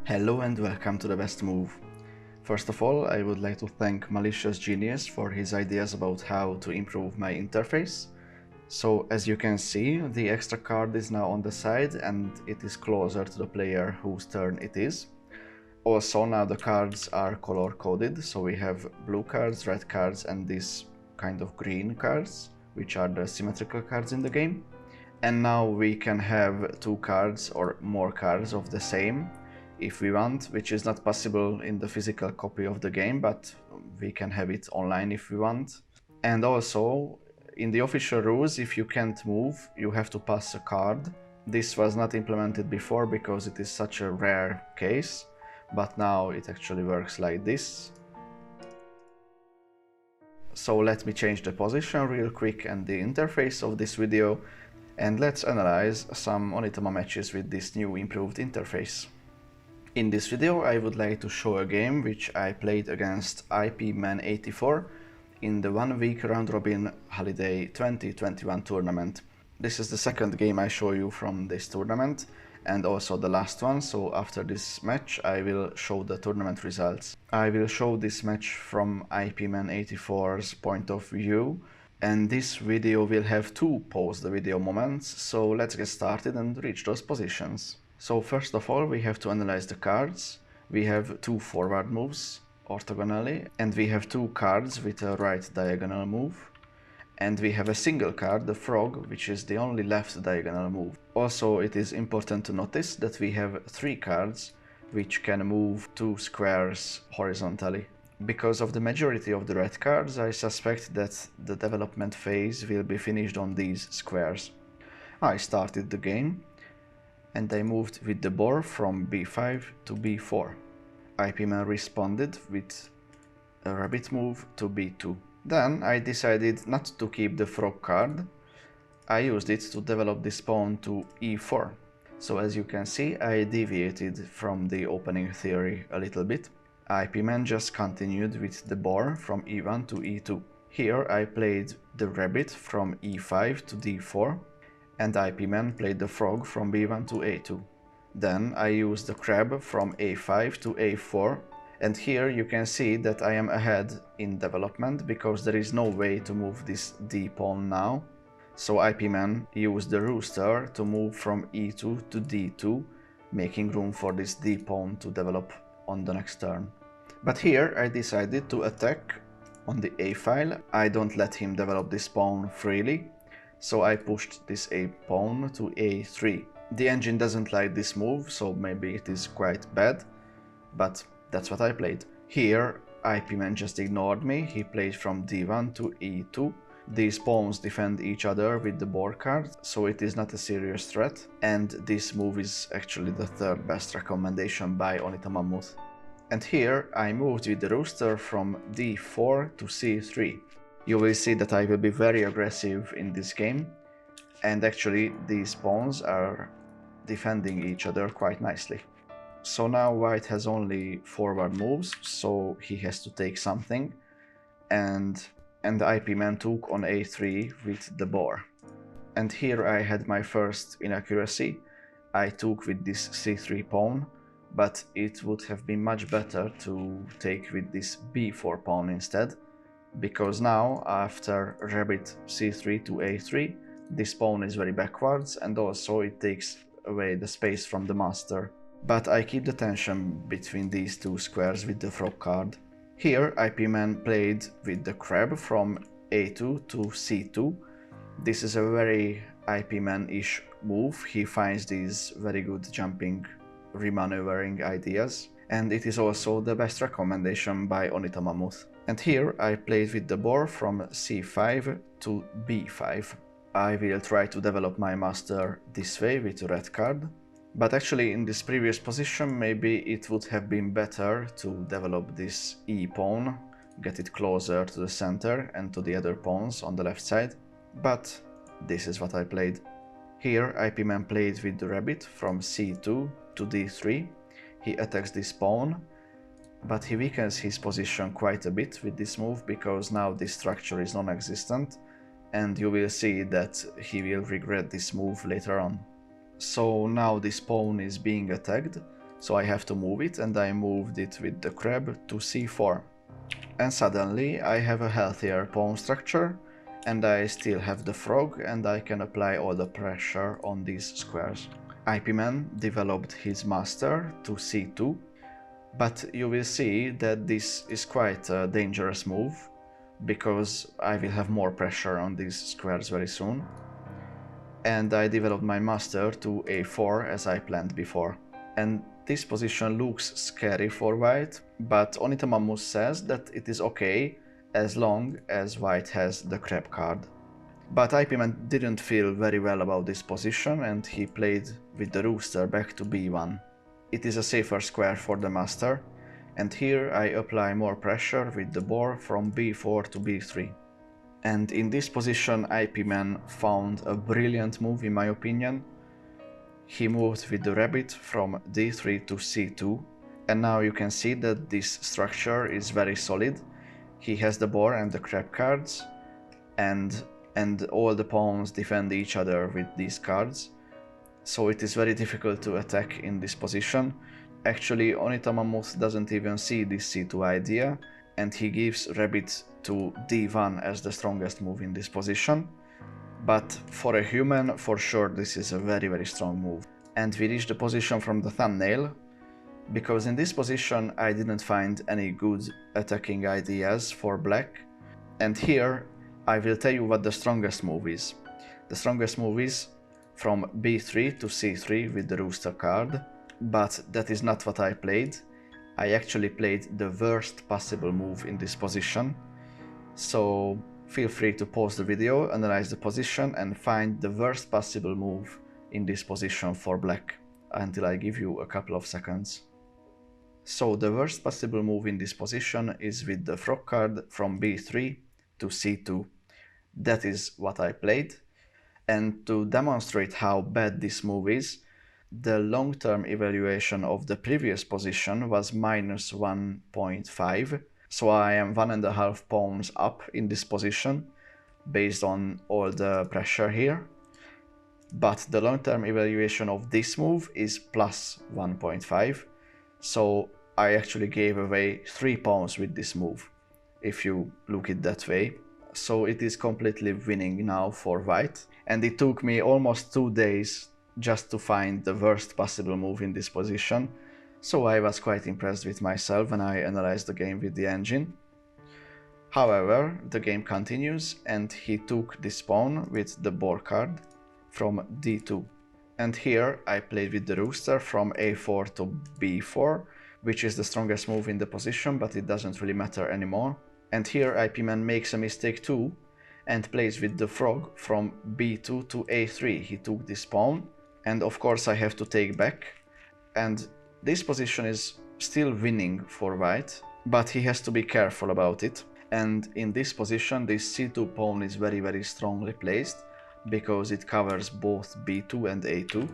Hello and welcome to the best move. First of all, I would like to thank Malicious Genius for his ideas about how to improve my interface. So as you can see, the extra card is now on the side and it is closer to the player whose turn it is. Also now the cards are color coded, so we have blue cards, red cards and these kind of green cards, which are the symmetrical cards in the game. And now we can have two cards or more cards of the same if we want, which is not possible in the physical copy of the game, but we can have it online if we want. And also, in the official rules, if you can't move, you have to pass a card. This was not implemented before because it is such a rare case, but now it actually works like this. So let me change the position real quick and the interface of this video, and let's analyze some Onitama matches with this new improved interface. In this video I would like to show a game which I played against IPman84 in the 1-week round-robin holiday 2021 tournament. This is the second game I show you from this tournament and also the last one, so after this match I will show the tournament results. I will show this match from IPman84's point of view, and this video will have two pause the video moments, so let's get started and reach those positions. So first of all we have to analyze the cards. We have two forward moves orthogonally, and we have two cards with a right diagonal move. And we have a single card, the frog, which is the only left diagonal move. Also it is important to notice that we have three cards which can move two squares horizontally. Because of the majority of the red cards, I suspect that the development phase will be finished on these squares. I started the game and I moved with the boar from b5 to b4. IPman responded with a rabbit move to b2. Then I decided not to keep the frog card. I used it to develop this pawn to e4. So as you can see, I deviated from the opening theory a little bit. IPman just continued with the boar from e1 to e2. Here I played the rabbit from e5 to d4, and IPman played the frog from b1 to a2. Then I used the crab from a5 to a4, and here you can see that I am ahead in development because there is no way to move this d pawn now. So IPman used the rooster to move from e2 to d2, making room for this d pawn to develop on the next turn. But here I decided to attack on the a file. I don't let him develop this pawn freely, so I pushed this a pawn to a3. The engine doesn't like this move, so maybe it is quite bad, but that's what I played. Here IPman just ignored me. He played from d1 to e2. These pawns defend each other with the boar card, so it is not a serious threat, and this move is actually the third best recommendation by Onitama. And here I moved with the rooster from d4 to c3. You will see that I will be very aggressive in this game, and actually these pawns are defending each other quite nicely. So now white has only forward moves, so he has to take something, and IPman took on a3 with the boar. And here I had my first inaccuracy. I took with this c3 pawn, but it would have been much better to take with this b4 pawn instead, because now after rabbit c3 to a3, this pawn is very backwards and also it takes away the space from the master. But I keep the tension between these two squares with the frog card. Here IPman played with the crab from a2 to c2. This is a very IPman-ish move. He finds these very good jumping, remaneuvering ideas, and it is also the best recommendation by Onitama. And here I played with the boar from c5 to b5. I will try to develop my master this way with a red card. But actually in this previous position maybe it would have been better to develop this e pawn, get it closer to the center and to the other pawns on the left side. But this is what I played. Here IPman played with the rabbit from c2 to d3. He attacks this pawn, but he weakens his position quite a bit with this move because now this structure is non-existent, and you will see that he will regret this move later on. So now this pawn is being attacked, so I have to move it, and I moved it with the crab to c4. And suddenly I have a healthier pawn structure, and I still have the frog, and I can apply all the pressure on these squares. IP-Man developed his master to c2, but you will see that this is quite a dangerous move, because I will have more pressure on these squares very soon. And I developed my master to a4 as I planned before. And this position looks scary for white, but Onitamamus says that it is okay as long as white has the crab card. But IP-Man didn't feel very well about this position, and he played with the rooster back to b1. It is a safer square for the master, and here I apply more pressure with the boar from b4 to b3. And in this position IP-Man found a brilliant move in my opinion. He moved with the rabbit from d3 to c2, and now you can see that this structure is very solid. He has the boar and the crab cards, and all the pawns defend each other with these cards, so it is very difficult to attack in this position. Actually, Onitamamus doesn't even see this c2 idea, and he gives rabbit to d1 as the strongest move in this position. But for a human, for sure this is a very strong move. And we reach the position from the thumbnail, because in this position I didn't find any good attacking ideas for black. And here I will tell you what the strongest move is. The strongest move is from b3 to c3 with the rooster card, but that is not what I played. I actually played the worst possible move in this position. So feel free to pause the video, analyze the position, and find the worst possible move in this position for black until I give you a couple of seconds. So the worst possible move in this position is with the frog card from b3 to c2. That is what I played. And to demonstrate how bad this move is, the long-term evaluation of the previous position was minus 1.5. So I am 1.5 pawns up in this position based on all the pressure here. But the long-term evaluation of this move is plus 1.5. So I actually gave away 3 pawns with this move, if you look it that way. So it is completely winning now for white. And it took me almost 2 days just to find the worst possible move in this position. So I was quite impressed with myself when I analyzed the game with the engine. However, the game continues, and he took this pawn with the boar card from d2. And here I played with the rooster from a4 to b4, which is the strongest move in the position, but it doesn't really matter anymore. And here IP-Man makes a mistake too, and plays with the frog from b2 to a3. He took this pawn, and of course I have to take back. And this position is still winning for white, but he has to be careful about it. And in this position, this c2 pawn is very strongly placed, because it covers both b2 and a2.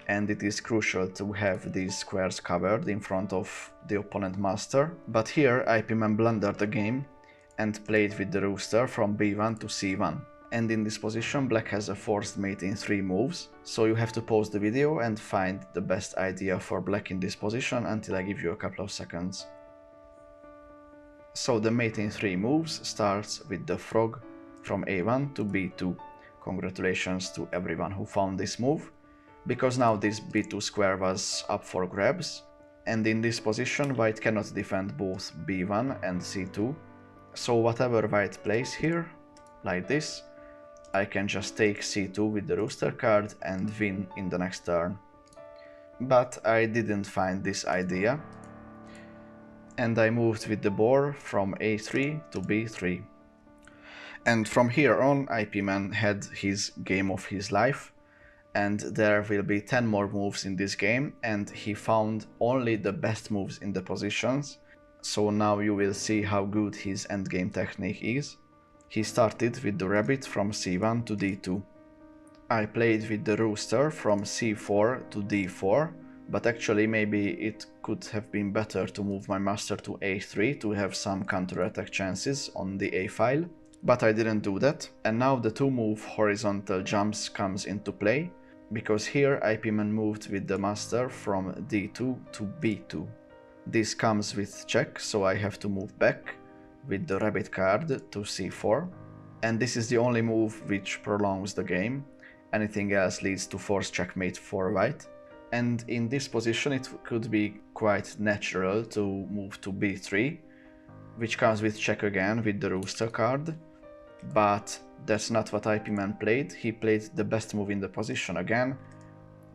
And it is crucial to have these squares covered in front of the opponent master. But here IP-Man blundered the game and played with the rooster from b1 to c1. And in this position black has a forced mate in 3 moves, so you have to pause the video and find the best idea for black in this position until I give you a couple of seconds. So the mate in 3 moves starts with the frog from a1 to b2. Congratulations to everyone who found this move, because now this b2 square was up for grabs, and in this position white cannot defend both b1 and c2. So whatever white plays here, like this, I can just take c2 with the rooster card and win in the next turn. But I didn't find this idea, and I moved with the boar from a3 to b3. And from here on IP-Man had his game of his life, and there will be 10 more moves in this game, and he found only the best moves in the positions. So now you will see how good his endgame technique is. He started with the rabbit from c1 to d2. I played with the rooster from c4 to d4, but actually maybe it could have been better to move my master to a3 to have some counterattack chances on the a file. But I didn't do that, and now the 2-move horizontal jumps comes into play, because here IP-man moved with the master from D2 to B2. This comes with check, so I have to move back with the rabbit card to C4. And this is the only move which prolongs the game. Anything else leads to force checkmate for white. And in this position it could be quite natural to move to B3, which comes with check again with the Rooster card. But that's not what IP-man played. He played the best move in the position again,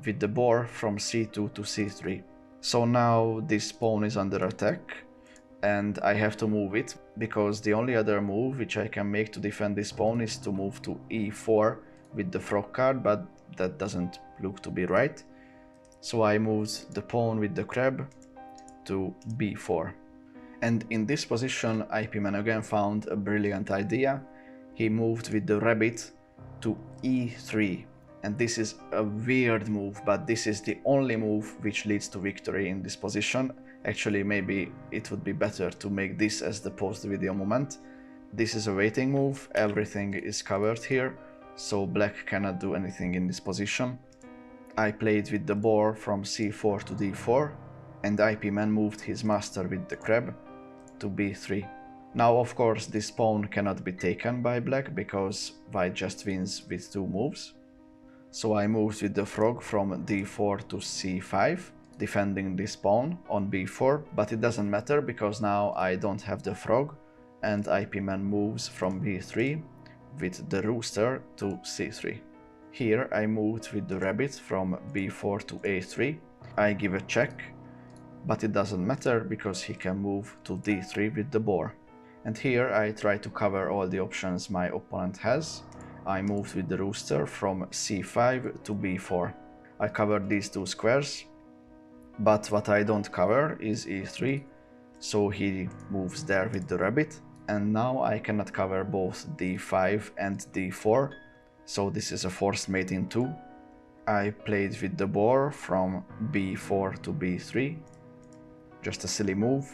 with the boar from C2 to C3. So now this pawn is under attack, and I have to move it, because the only other move which I can make to defend this pawn is to move to E4 with the frog card, but that doesn't look to be right. So I moved the pawn with the crab to B4. And in this position, IP-man again found a brilliant idea. He moved with the rabbit to E3. And this is a weird move, but this is the only move which leads to victory in this position. Actually, maybe it would be better to make this as the post-video moment. This is a waiting move, everything is covered here, so black cannot do anything in this position. I played with the boar from C4 to D4, and IP-man moved his master with the crab to B3. Now, of course, this pawn cannot be taken by black, because white just wins with two moves. So I moved with the frog from D4 to C5, defending this pawn on B4, but it doesn't matter because now I don't have the frog, and IP-man moves from B3 with the rooster to C3. Here I moved with the rabbit from B4 to A3. I give a check, but it doesn't matter because he can move to D3 with the boar. And here I try to cover all the options my opponent has. I moved with the rooster from C5 to B4. I covered these two squares, but what I don't cover is E3, so he moves there with the rabbit, and now I cannot cover both D5 and D4, so this is a forced mate in 2. I played with the boar from B4 to B3, just a silly move,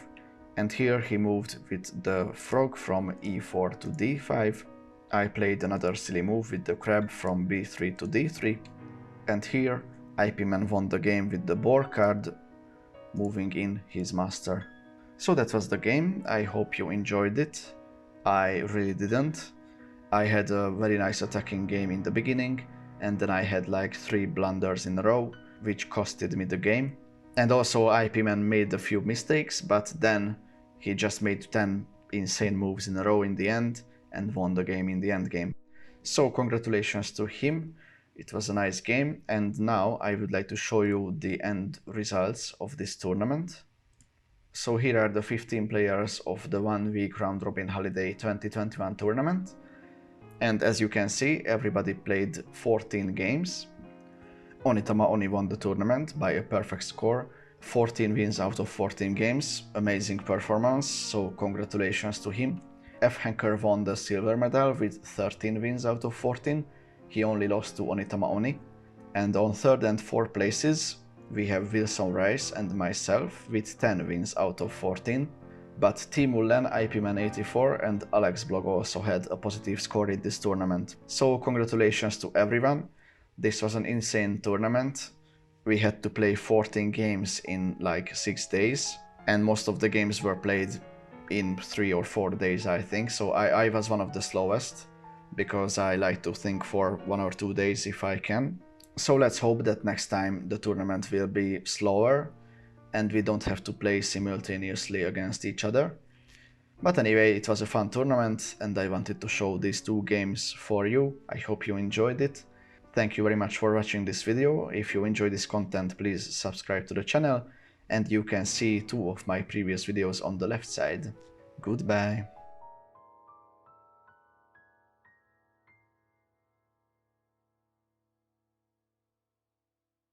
and here he moved with the frog from E4 to D5. I played another silly move with the crab from B3 to D3, and here IP-man won the game with the boar card, moving in his master. So that was the game. I hope you enjoyed it. I really didn't. I had a very nice attacking game in the beginning, and then I had like 3 blunders in a row, which costed me the game. And also IP-man made a few mistakes, but then he just made 10 insane moves in a row in the end, and won the game in the endgame. So congratulations to him, it was a nice game, and now I would like to show you the end results of this tournament. So here are the 15 players of the 1 week round robin holiday 2021 tournament, and as you can see, everybody played 14 games. Onitama Oni won the tournament by a perfect score, 14 wins out of 14 games, amazing performance, so congratulations to him. F. Hanker won the silver medal with 13 wins out of 14, he only lost to Onitama Oni. And on 3rd and 4th places, we have Wilson Rice and myself with 10 wins out of 14. But T. Mullen, IP-man 84 and Alex Blog also had a positive score in this tournament. So congratulations to everyone, this was an insane tournament. We had to play 14 games in like 6 days, and most of the games were played in 3 or 4 days, I think, so I was one of the slowest, because I like to think for 1 or 2 days if I can. So let's hope that next time the tournament will be slower, and we don't have to play simultaneously against each other. But anyway, it was a fun tournament, and I wanted to show these 2 games for you. I hope you enjoyed it. Thank you very much for watching this video. If you enjoy this content, please subscribe to the channel, and you can see 2 of my previous videos on the left side. Goodbye.